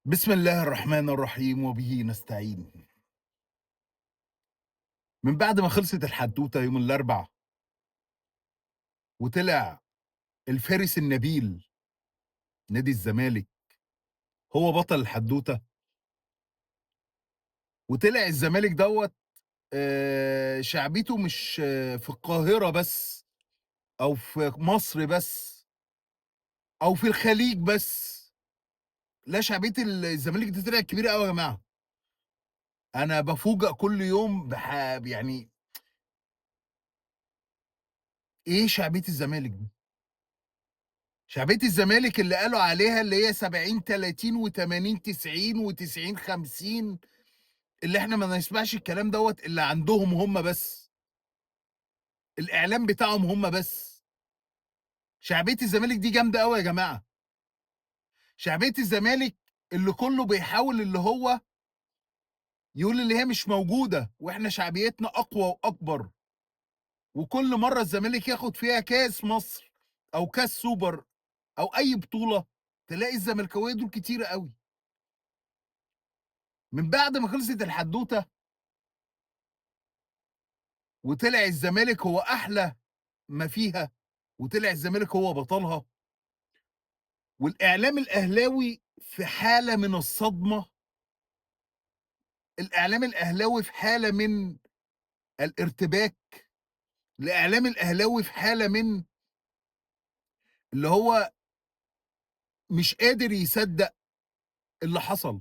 بسم الله الرحمن الرحيم وبه نستعين. من بعد ما خلصت الحدوتة يوم الأربع وطلع الفارس النبيل نادي الزمالك هو بطل الحدوتة، وطلع الزمالك دوّة شعبيته مش في القاهرة بس أو في مصر بس أو في الخليج بس، لا شعبية الزمالك دي طلعت كبيرة أوي يا جماعة. أنا بافوجأ كل يوم يعني إيه شعبية الزمالك دي؟ شعبية الزمالك اللي قالوا عليها اللي هي 70 30 و80 90 و90 50، اللي إحنا ما نسمعش الكلام دوّة إلا عندهم هم بس، الإعلام بتاعهم هم بس. شعبية الزمالك دي جامدة أوي يا جماعة. شعبية الزمالك اللي كُلّه بيحاول اللي هو يقول اللي هي مش موجودة، وإحنا شعبيتنا أقوى وأكبر، وكل مرّة الزمالك ياخد فيها كاس مصر أو كاس سوبر أو أي بطولة، تلاقي الزملكاوية دول كتيرة أوي. من بعد ما خلصت الحدوتة وطلع الزمالك هو أحلى ما فيها، وطلع الزمالك هو بطلها، والإعلام الأهلاوي في حالة من الصدمة، الإعلام الأهلاوي في حالة من الارتباك، الإعلام الأهلاوي في حالة من اللي هو مش قادر يصدّق اللي حصل،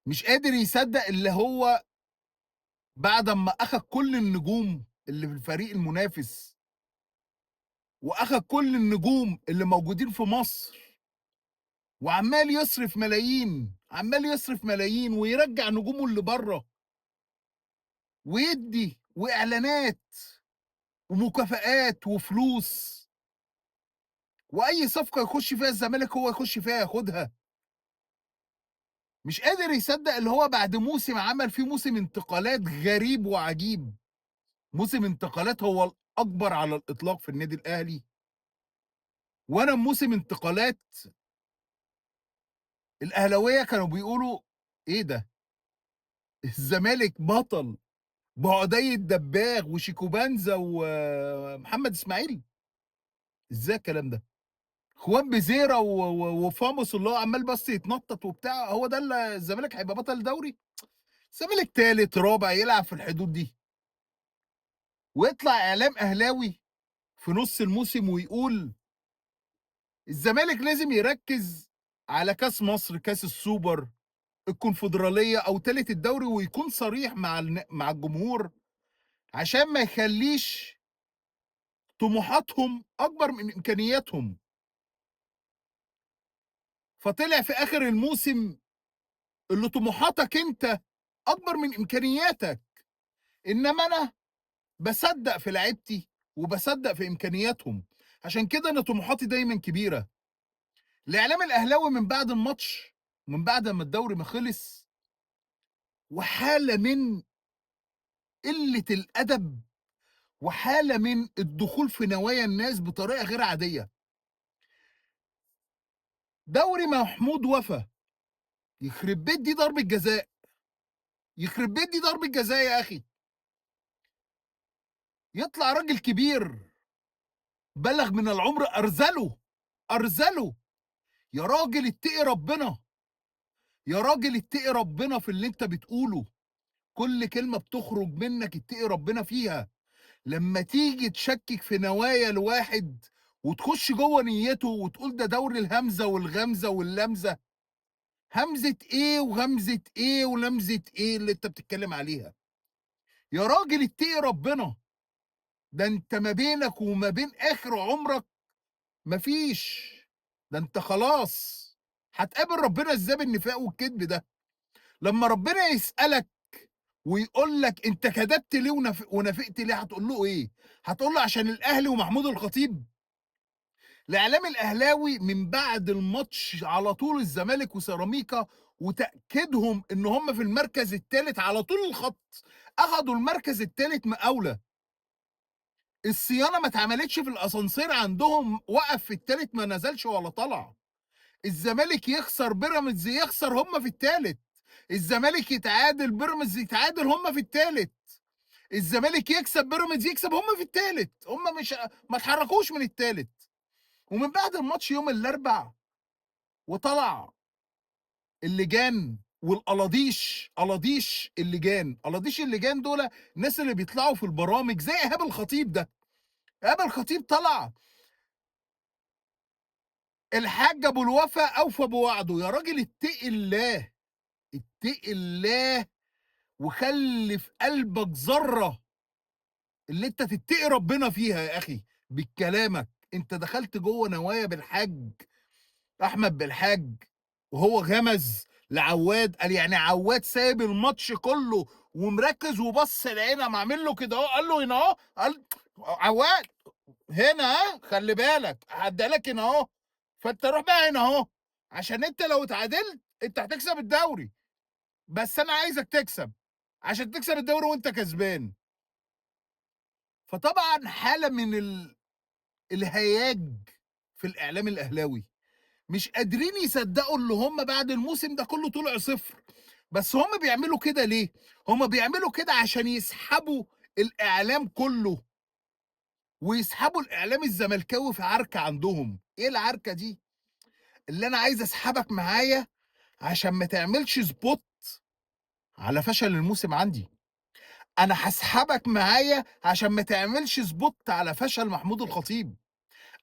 مش قادر يصدّق اللي هو بعد أمّا أخد كل النجوم اللي في الفريق المنافس، وأخد كل النجوم اللي موجودين في مصر وعمّال يصرف ملايين، عمّال يصرف ملايين ويرجّع نجومه اللي برّه، ويدّي وإعلانات ومكافآت وفلوس، وأي صفقة يخش فيها الزمالك هو يخش فيها ياخدها. مش قادر يصدّق اللي هو بعد موسم عمل فيه موسم انتقالات غريب وعجيب، موسم انتقالات هو الأكبر على الإطلاق في النادي الأهلي، وأنا موسم انتقالات الأهلاوية كانوا بيقولوا إيه ده! الزمالك بطل بعدي الدباغ وشيكوبانزا ومحمد اسماعيل، ازاي الكلام ده؟ خوان بيزيرا وفاموس اللي هو عمال بس يتنطط وبتاع، هو ده اللي الزمالك هيبقى بطل دوري؟ الزمالك تالت رابع يلعب في الحدود دي، ويطلع اعلام اهلاوي في نص الموسم ويقول الزمالك لازم يركز على كاس مصر، كاس السوبر، الكونفدراليه او تالت الدوري، ويكون صريح مع الجمهور عشان ما يخليش طموحاتهم اكبر من امكانياتهم. فطلع في اخر الموسم اللي طموحاتك انت اكبر من امكانياتك، انما انا بصدق في لعيبتي وبصدق في امكانياتهم، عشان كده انا طموحاتي دايما كبيره. الاعلام الاهلاوي من بعد الماتش، من بعد ما الدوري ما خلص، وحاله من قله الادب، وحاله من الدخول في نوايا الناس بطريقه غير عاديه. دوري محمود وفا، يخرب بيت دي ضربه جزاء، يخرب بيت دي ضربه جزاء يا اخي. يطلع راجل كبير بلغ من العمر ارذله، ارذله. يا راجل اتقي ربنا، يا راجل اتقي ربنا في اللي انت بتقوله. كل كلمه بتخرج منك اتقي ربنا فيها. لما تيجي تشكك في نوايا الواحد وتخش جوه نيته وتقول ده دوري الهمزه والغمزه واللمزه، همزه ايه وغمزه ايه ولمزه ايه اللي انت بتتكلم عليها؟ يا راجل اتقي ربنا. ده انت ما بينك وما بين اخر عمرك مفيش، ده انت خلاص هتقابل ربنا ازاي بالنفاق والكذب ده؟ لما ربنا يسألك ويقول لك انت كذبت ليه ونافقت ليه، هتقول له ايه؟ هتقول له عشان الاهلي ومحمود الخطيب؟ الاعلام الاهلاوي من بعد الماتش على طول الزمالك وسيراميكا وتاكيدهم ان هم في المركز الثالث على طول الخط، اخدوا المركز الثالث مقاوله. الصيانه ما اتعملتش في الاسانسير عندهم، وقف في الثالث ما نزلش ولا طلع. الزمالك يخسر، بيراميدز يخسر، هم في التالت. الزمالك يتعادل، بيراميدز يتعادل، هم في التالت. الزمالك يكسب، بيراميدز يكسب، هم في التالت. هم مش ما اتحركوش من التالت. ومن بعد الماتش يوم الاربع وطلع اللجان والقلاضيش، قلاضيش اللجان، قلاضيش اللجان دول الناس اللي بيطلعوا في البرامج زي ايهاب الخطيب ده. ايهاب الخطيب طلع: الحاج ابو الوفا اوفى بوعده. يا راجل اتقي الله، اتقي الله، وخلي في قلبك ذره اللي انت تتقي ربنا فيها يا اخي. بكلامك انت دخلت جوه نوايا بالحاج احمد بالحاج، وهو غمز لعواد. قال يعني عواد سايب الماتش كله ومركز وبص العينه عامل له كده اهو، قال له هنا اهو، قال عواد هنا، ها خلي بالك هديها لك هنا اهو. فانت روح بقى هنا اهو، عشان انت لو اتعادلت انت هتكسب الدوري، بس انا عايزك تكسب عشان تكسب الدوري وانت كسبان. فطبعا حاله من الهياج في الاعلام الاهلاوي، مش قادرين يصدقوا اللي هم بعد الموسم ده كله طلع صفر. بس هم بيعملوا كده ليه؟ هم بيعملوا كده عشان يسحبوا الاعلام كله، ويسحبوا الاعلام الزملكاوي في عركه عندهم. ايه العركه دي؟ اللي انا عايز اسحبك معايا عشان ما تعملش سبوت على فشل الموسم عندي. انا هسحبك معايا عشان ما تعملش سبوت على فشل محمود الخطيب.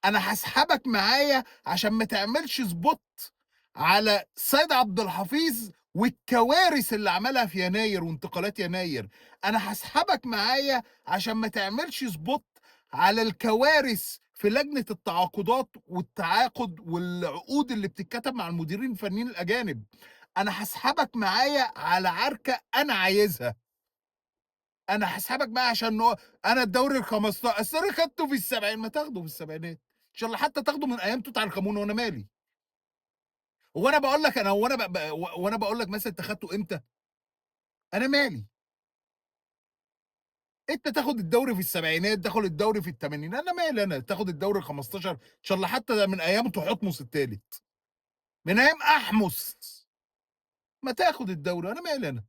انا هسحبك معايا عشان ما تعملش سبوت على سيد عبد الحفيظ والكوارث اللي عملها في يناير وانتقالات يناير. انا هسحبك معايا عشان ما تعملش سبوت على الكوارث في لجنة التعاقدات والتعاقد والعقود اللي بتتكتب مع المديرين الفنيين الاجانب. انا هسحبك معايا على عركة انا عايزها. انا هسحبك معايا عشان انا الدوري ال 15 السنه خدته في السبعين، ما تاخده في السبعينات ان شاء الله، حتى تاخده من ايام توت عنخ امون، وانا مالي. هو انا بقول لك انا، وانا بقول لك مثلا انت خدته امتى، انا مالي. انت تاخد الدوري في السبعينات، تاخد الدوري في الثمانينات، انا مالي. انا تاخد الدوري ال 15 ان شاء الله حتى ده من ايام تحتمس الثالث، من ايام احمس، ما تاخد الدوري، انا مالي انا.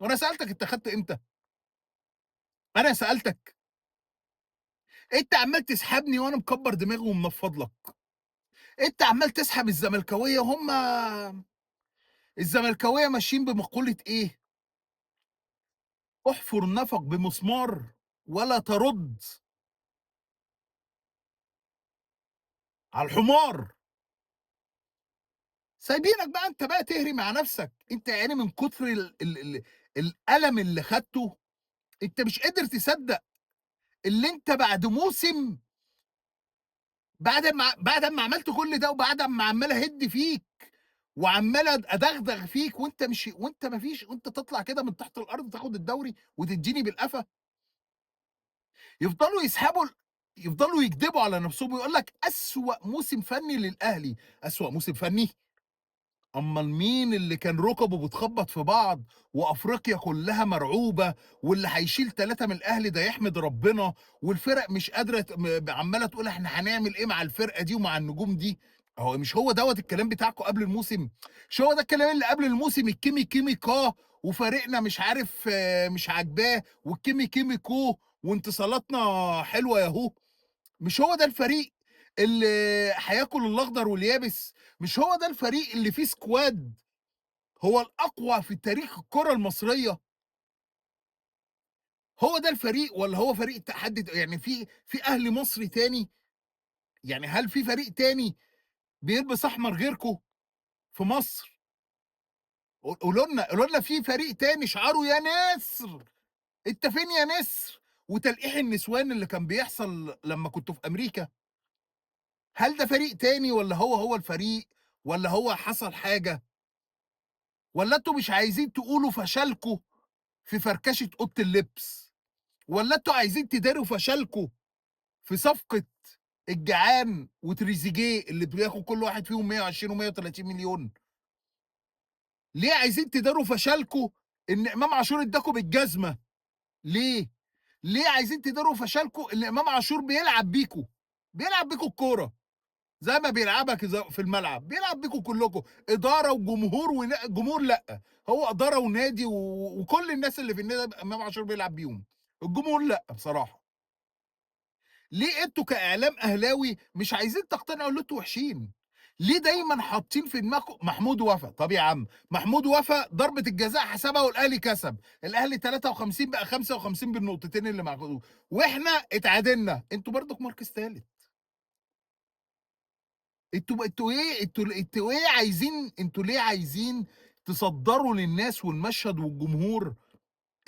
وانا سالتك انت خدت امتى؟ انا سالتك. انت عمال تسحبني وانا مكبر دماغي ومنفض لك. انت عمال تسحب الزملكاويه، وهم الزملكاويه ماشيين بمقوله ايه؟ احفر نفق بمسمار ولا ترد على الحمار. سايبينك بقى انت بقى تهري مع نفسك. انت يعني من كتر الالم اللي خدته، انت مش قادر تصدق اللي انت بعد موسم، بعد ما عملت كل ده، وبعد ما عمال اهد فيك وعمال ادغدغ فيك، وانت مش، وانت ما فيش، وانت تطلع كده من تحت الارض تاخد الدوري وتديني بالقفا. يفضلوا يسحبوا، يفضلوا يكدبوا على نفسهم ويقول لك أسوأ موسم فني للأهلي. أسوأ موسم فني؟ أمال مين اللي كان ركبه بتخبط في بعض وأفريقيا كلها مرعوبة، واللي هيشيل 3 من الأهلي ده يحمد ربنا، والفرق مش قادرة عمالة تقول إحنا هنعمل إيه مع الفرقة دي ومع النجوم دي؟ هو مش هو دوت الكلام بتاعكم قبل الموسم؟ مش هو ده الكلام اللي قبل الموسم؟ الكيمي كيمي كا، وفريقنا مش عارف مش عاجباه، والكيمي كيمي كو، وانتصالاتنا حلوه ياهو. مش هو ده الفريق اللي هياكل الاخضر واليابس؟ مش هو ده الفريق اللي فيه سكواد هو الاقوى في تاريخ الكره المصريه؟ هو ده الفريق، ولا هو فريق تحدي؟ يعني في اهلي مصري تاني؟ يعني هل في فريق تاني بيلبس احمر غيركم في مصر؟ قولوا لنا في فريق تاني شعاره يا نسر. انت فين يا نسر؟ وتلقيح النسوان اللي كان بيحصل لما كنتوا في امريكا، هل ده فريق تاني، ولا هو الفريق، ولا هو حصل حاجه، ولا انتوا مش عايزين تقولوا فشلكوا في فركشه اوضه اللبس، ولا انتوا عايزين تداروا فشلكوا في صفقه الجعان وتريزيجيه اللي بياخد كل واحد فيهم 120 و130 مليون؟ ليه عايزين تداروا فشلكوا ان امام عاشور اداكوا بالجزمه؟ ليه؟ ليه عايزين تداروا فشلكوا ان امام عاشور بيلعب بيكوا الكوره زي ما بيلعبك في الملعب، بيلعب بيكم كلكم، إدارة وجمهور جمهور لأ، هو إدارة ونادي وكل الناس اللي في النادي إمام عاشور بيلعب بيهم، الجمهور لأ بصراحة. ليه أنتم كإعلام أهلاوي مش عايزين تقتنعوا إن أنتم وحشين؟ ليه دايمًا حاطين في دماغكم محمود وفا؟ طب يا عم محمود وفا ضربة الجزاء حسبها والأهلي كسب، الأهلي 53 بقى 55 بالنقطتين اللي معاكم، وإحنا اتعادلنا، أنتم برضك مركز تالت. أنتم ليه عايزين تصدّروا للناس والمشهد والجمهور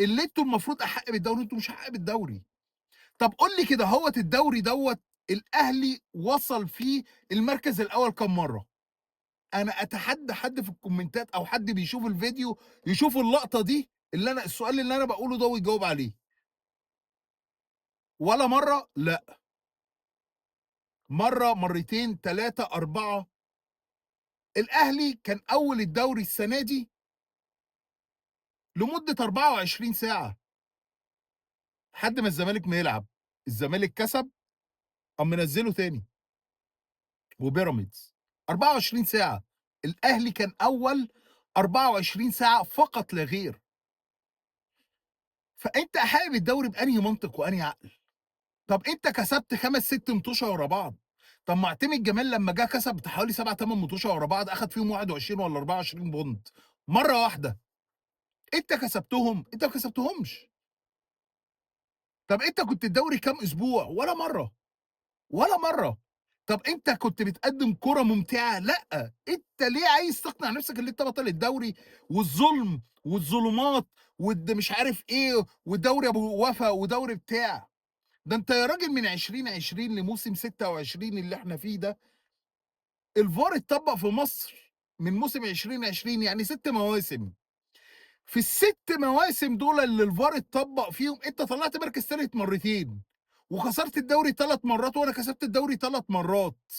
اللي أنتم المفروض أحق بالدوري، أنتم مش أحق بالدوري. طب قُل لي كده أهوّة الدوري دوّة الأهلي وصل فيه المركز الأول كام مرّة؟ أنا أتحدى حد في الكومنتات أو حد بيشوف الفيديو يشوف اللقطة دي السؤال اللي أنا باقوله ده ويجاوب عليه. ولا مرّة؟ لأ، مرّة، مرّتين، 3، 4. الأهلي كان أول الدوري السنة دي لمدة 24 ساعة. لحد ما الزمالك ما يلعب، الزمالك كسب قام منزّله تاني وبيراميدز، 24 ساعة، الأهلي كان أول 24 ساعة فقط لا غير، فأنت حابب الدوري بأنهي منطق وأنهي عقل؟ طب أنت كسبت 5، 6 مُطوشة ورا بعض، طب معتمد جمال لمّا جه كسب بتاع حوالي 7، 8 مُطوشة ورا بعض أخد فيهم 21 والّا 24 بونت مرّة واحدة، أنت كسبتهم؟ أنت ما كسبتهمش، طب أنت كنت الدوري كام أسبوع؟ ولا مرّة. ولا مرّة. طب أنت كنت بتقدّم كورة ممتعة؟ لأ، أنت ليه عايز تقنع نفسك إن أنت بطل الدوري والظلم والظلمات مش عارف إيه، ودوري أبو وفا ودوري بتاع، ده أنت يا راجل من 2020 لموسم 26 اللي إحنا فيه ده، الVAR اتطبّق في مصر من موسم 2020 يعني 6 مواسم، في ال6 مواسم دول اللي الVAR اتطبّق فيهم أنت طلعت مركز تالت مرتين، وخسرت الدوري 3 مرات وأنا كسبت الدوري 3 مرات.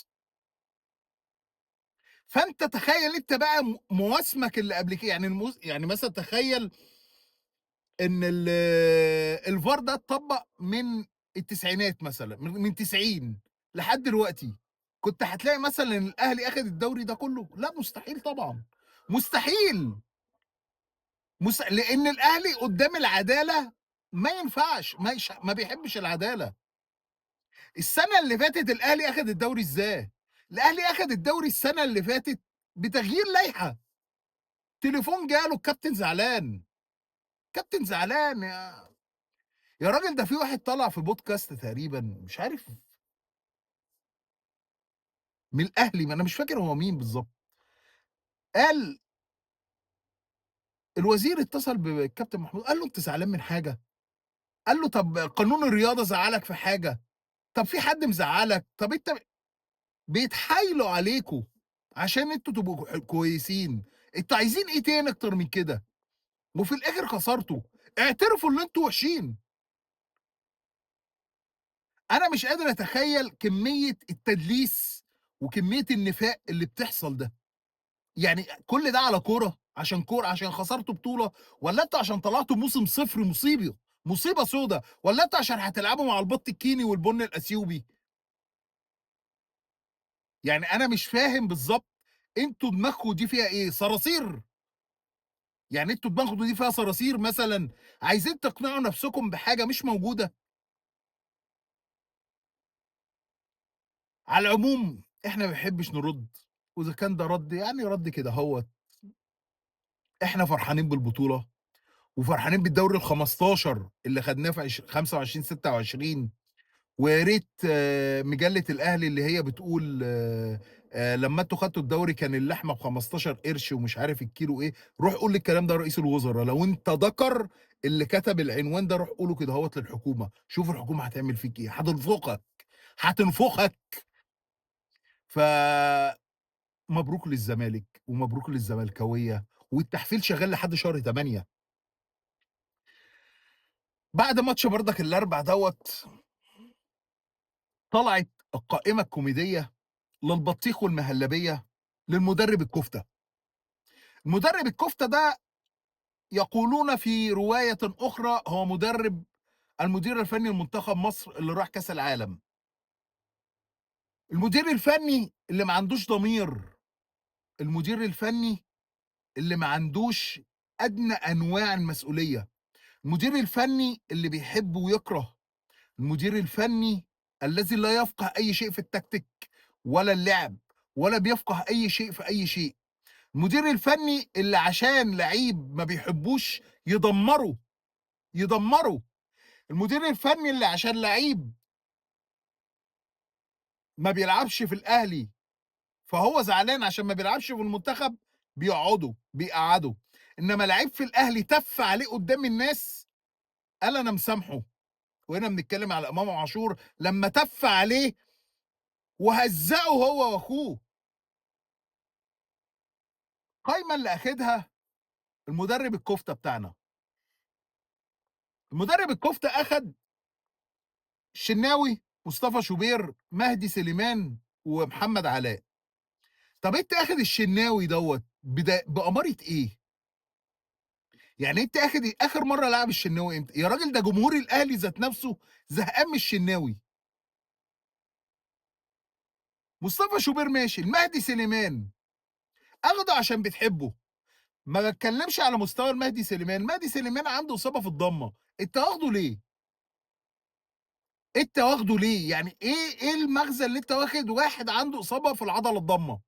فأنت تخيّل أنت بقى مواسمك اللي قبل يعني يعني مثلًا تخيّل إن الVAR ده اتطبّق من التسعينات مثلًا، من 90 لحد دلوقتي، كنت هتلاقي مثلًا إن الأهلي أخد الدوري ده كلّه؟ لأ مستحيل طبعًا، مستحيل، لإن الأهلي قدّام العدالة ما ينفعش، ما بيحبش العدالة. السنة اللي فاتت الأهلي أخد الدوري إزاي؟ الأهلي أخد الدوري السنة اللي فاتت بتغيير لائحة. تليفون جاله الكابتن زعلان، كابتن زعلان يا راجل ده في واحد طلع في بودكاست تقريبًا مش عارف من الأهلي ما أنا مش فاكر هو مين بالضبط، قال الوزير اتصل بالكابتن محمود قال له: "أنت زعلان من حاجة؟" قال له: "طب قانون الرياضة زعّلك في حاجة؟ طب في حد مزعّلك؟ طب أنت" بيتحايلوا عليكم عشان أنتم تبقوا كويسين، أنتم عايزين إيه تاني أكتر من كده؟ وفي الآخر خسرتوا، اعترفوا إن أنتم وحشين. أنا مش قادر أتخيّل كمية التدليس وكمية النفاق اللي بتحصل ده، يعني كل ده على كورة، عشان كورة، عشان خسرتوا بطولة، والّا أنتم عشان طلعتوا موسم صفر مصيبة سودا، والّا أنتم عشان هتلعبوا مع البط الكيني والبن الأثيوبي؟ يعني أنا مش فاهم بالضبط أنتم دماغكم دي فيها إيه، صراصير؟ يعني أنتم دماغكم دي فيها صراصير مثلًا، عايزين تقنعوا نفسكم بحاجة مش موجودة؟ على العموم إحنا ما بنحبش نرُد، وإذا كان ده رَد يعني رَد كده أهوّة. إحنا فرحانين بالبطولة، وفرحانين بالدوري ال15 اللي خدناه في 25، 26 ويا ريت مجلة الأهلي اللي هي بتقول لمّا أنتم خدتوا الدوري كان اللحمة ب15 قرش ومش عارف الكيلو إيه، روح قُل الكلام ده لرئيس الوزرا، لو أنت ذكر اللي كتب العنوان ده روح قوله كده أهوّة للحكومة، شوف الحكومة هتعمل فيك إيه، هتنفخك، هتنفخك. فمبروك للزمالك ومبروك للزملكاوية، والتحفيل شغال لحد شهر 8. بعد ماتش برضك الأربع دوّة، طلعت القائمة الكوميدية للبطيخ والمهلبية للمدرب الكفتة. المدرب الكفتة ده يقولون في رواية أخرى هو المدير الفني لمنتخب مصر اللي راح كأس العالم. المدير الفني اللي ما عندوش ضمير، المدير الفني اللي ما عندوش أدنى أنواع المسؤولية، المدير الفني اللي بيحب ويكره، المدير الفني الذي لا يفقه أي شيء في التكتيك ولا اللعب ولا بيفقه أي شيء في أي شيء، المدير الفني اللي عشان لعيب ما بيحبوش يدمره، يدمره، المدير الفني اللي عشان لعيب ما بيلعبش في الأهلي فهو زعلان عشان ما بيلعبش في المنتخب بيقعّده، إنما لعيب في الأهلي تَف عليه قدّام الناس قال أنا مسامحه، وهنا بنتكلم على إمام عاشور لمّا تَف عليه وهزّقه هو وأخوه، قايمة اللي أخدها المدرب الكفتة بتاعنا، المدرب الكفتة أخد الشناوي، مصطفى شوبير، مهدي سليمان، ومحمد علاء، طَب أنت آخد الشناوي دوّة بأمارة إيه؟ يعني أنت آخر مرّة لعب الشناوي إمتى؟ يا راجل ده جمهور الأهلي ذات نفسه زهقان من الشناوي. مصطفى شوبير ماشي، المهدي سليمان آخده عشان بتحبه، ما باتكلمش على مستوى المهدي سليمان، المهدي سليمان عنده إصابة في الضمة، أنت واخده ليه؟ أنت واخده ليه؟ يعني إيه المغزى اللي أنت واخد واحد عنده إصابة في العضلة الضامة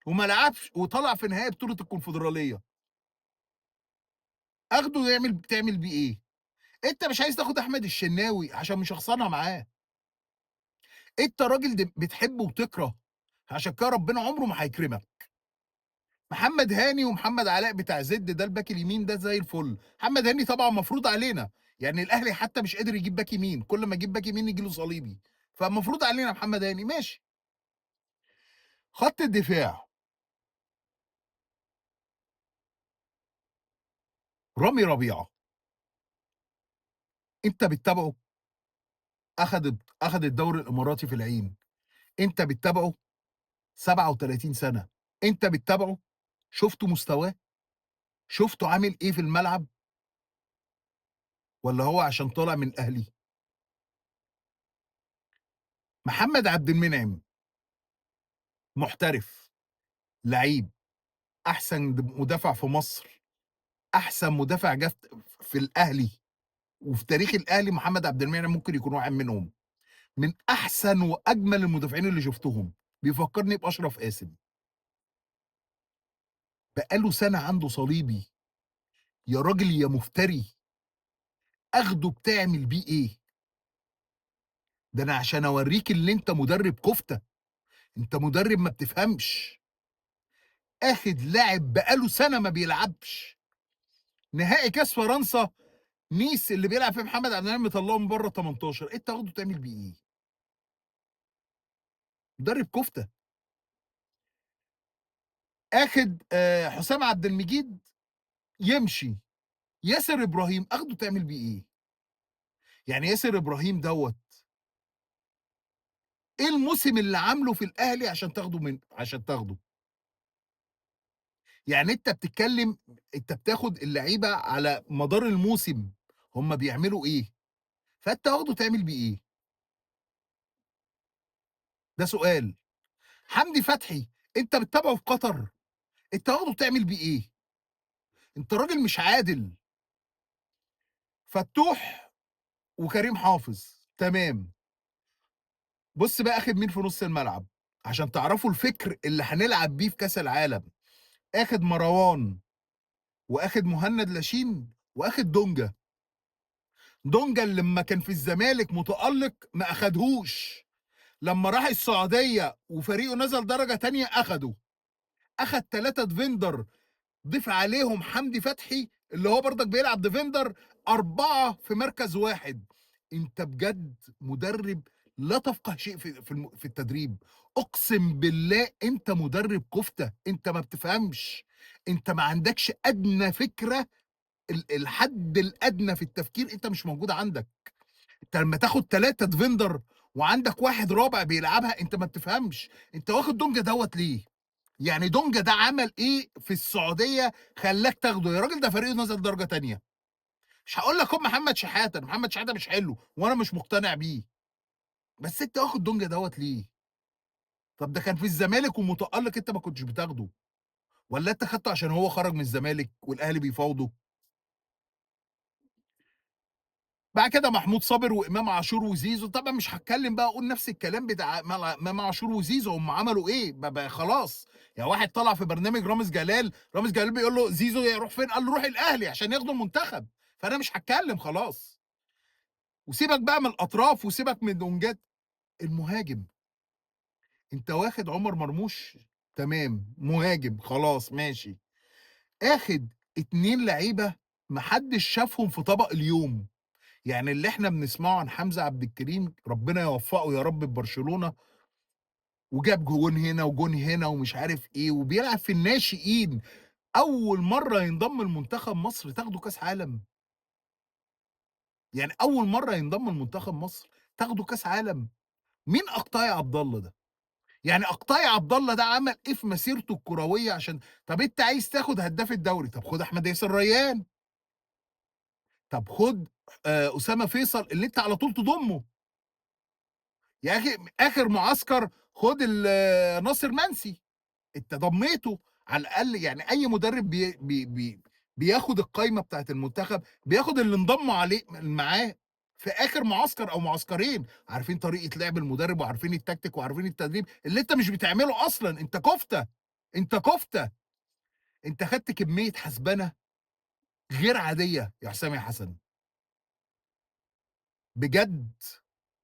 وما لعبش وطلع في نهائي بطولة الكونفدرالية، آخده تعمل بيه إيه؟ أنت مش عايز تاخد أحمد الشناوي عشان مشخصنها معاه. أنت راجل بتحب وتكره، عشان كده ربنا عمره ما هيكرمك. محمد هاني ومحمد علاء بتاع زد ده الباك اليمين ده زي الفل، محمد هاني طبعًا مفروض علينا، يعني الأهلي حتى مش قادر يجيب باك يمين، كل ما يجيب باك يمين ييجي له صليبي، فمفروض علينا محمد هاني ماشي. خط الدفاع رامي ربيعة، أنت بتتابعه أخد الدوري الإماراتي في العين، أنت بتتابعه 37 سنة، أنت بتتابعه، شُفتوا مستواه، شُفتوا عامل إيه في الملعب، والّا هو عشان طالع من الأهلي؟ محمد عبد المنعم محترف، لعيب، أحسن مدافع في مصر، أحسن مدافع جه في الأهلي وفي تاريخ الأهلي محمد عبد المنعم ممكن يكون واحد منهم، من أحسن وأجمل المدافعين اللي شُفتهم، بيفكّرني بأشرف قاسم، بقى له سَنة عنده صليبي، يا راجل يا مفتري، آخده بتعمل بيه إيه؟ ده أنا عشان أورّيك اللي أنت مدرب كُفتة، أنت مدرب ما بتفهمش، آخد لاعب بقى له سَنة ما بيلعبش، نهائي كاس فرنسا نيس اللي بيلعب فيه محمد عبد المنعم مطلّعه من برّه ال18 أنت واخده تعمل بيه إيه؟ مدرب كُفتة. آخد حسام عبد المجيد يمشي، ياسر إبراهيم آخده تعمل بيه إيه؟ يعني ياسر إبراهيم دوّة إيه الموسم اللي عامله في الأهلي عشان تاخده؟ يعني أنت بتاخد اللعيبة على مدار الموسم هم بيعملوا إيه، فأنت واخده تعمل بيه إيه؟ ده سؤال. حمدي فتحي أنت بتتابعه في قطر، أنت واخده تعمل بيه إيه؟ أنت راجل مش عادل. فتوح وكريم حافظ تمام. بُص بقى آخد مين في نُص الملعب، عشان تعرفوا الفكر اللي هنلعب بيه في كأس العالم، آخد مروان، وآخد مهند لاشين، وآخد دونجا، دونجا اللي لمّا كان في الزمالك متألق ما أخدهوش، لمّا راح السعودية وفريقه نزل درجة تانية أخده، أخد 3 ديفندر ضيف عليهم حمدي فتحي اللي هو برضك بيلعب ديفندر 4 في مركز واحد. أنت بجد مدرب لا تفقه شيء في التدريب، أقسم بالله أنت مدرب كفتة، أنت ما بتفهمش، أنت ما عندكش أدنى فكرة الحد الأدنى في التفكير أنت مش موجود عندك، أنت لمّا تاخد 3 ديفندر وعندك واحد رابع بيلعبها أنت ما بتفهمش، أنت واخد دونجا دوّة ليه؟ يعني دونجا ده عمل إيه في السعودية خلّاك تاخده؟ يا راجل ده فريقه نزل درجة تانية، مش هاقول لك خُد محمد شحاتة، محمد شحاتة مش حلو وأنا مش مقتنع بيه، بس أنت واخد دونجا دوّة ليه؟ طب ده كان في الزمالك ومتألق أنت ما كنتش بتاخده، والّا أنت خدته عشان هو خرج من الزمالك والأهلي بيفاوضوا؟ بعد كده محمود صابر وإمام عاشور وزيزو، طبعًا مش هاتكلم بقى أقول نفس الكلام بتاع إمام عاشور وزيزو، هم عملوا إيه؟ خلاص، يعني واحد طلع في برنامج رامز جلال، رامز جلال بيقول له: "زيزو يروح فين؟" قال له: "روح الأهلي عشان ياخدوا المنتخب." فأنا مش هاتكلم خلاص، وسيبك بقى من الأطراف وسيبك من دونجات، المهاجم، أنت واخد عمر مرموش، تمام، مهاجم خلاص ماشي، آخد 2 لعيبة ما حدش شافهم في طبق اليوم. يعني اللي إحنا بنسمعه عن حمزة عبد الكريم ربنا يوفقه يا رب في برشلونة، وجاب جون هنا وجون هنا ومش عارف إيه، وبيلعب في الناشئين، أول مرّة ينضم لمنتخب مصر تاخده كاس عالم، يعني أول مرّة ينضم لمنتخب مصر تاخده كاس عالم، مين أقطاعي عبد الله ده؟ يعني أقطاعي عبد الله ده عمل إيه في مسيرته الكروية عشان طب أنت عايز تاخد هداف الدوري، طب خد أحمد ياسر ريان، طب خد أسامة فيصل اللي أنت على طول تضمه. يا أخي آخر معسكر خُد ناصر منسي، أنت ضمّيته، على الأقل يعني أي مدرب بياخد القايمة بتاعة المنتخب، بياخد اللي انضموا عليه معاه في آخر معسكر أو معسكرين، عارفين طريقة لعب المدرب وعارفين التكتيك وعارفين التدريب، اللي أنت مش بتعمله أصلًا، أنت كُفتة، أنت كُفتة، أنت خدت كمية حسبنة غير عادية يا حسام يا حسن، بجد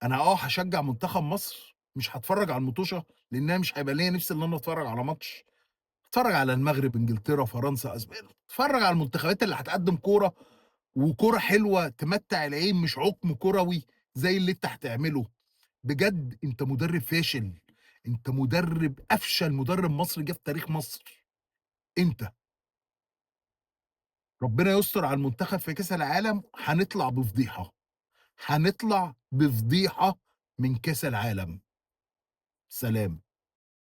أنا هاشجّع منتخب مصر، مش هاتفرّج على المُطوشة، لإن أنا مش هيبقى ليّا نِفْس إن أنا أتفرّج على ماتش، اتفرّج على المغرب، إنجلترا، فرنسا، اتفرّج على المنتخبات اللي هتقدّم كورة، وكورة حلوة تمتّع العين مش عُقم كروي زي اللي أنت هتعمله، بجد أنت مدرب فاشل، أنت مدرب أفشل مدرب مصري جه في تاريخ مصر، أنت، ربنا يستر على المنتخب في كاس العالم، هنطلع بفضيحة، هنطلع بفضيحة من كاس العالم، سلام.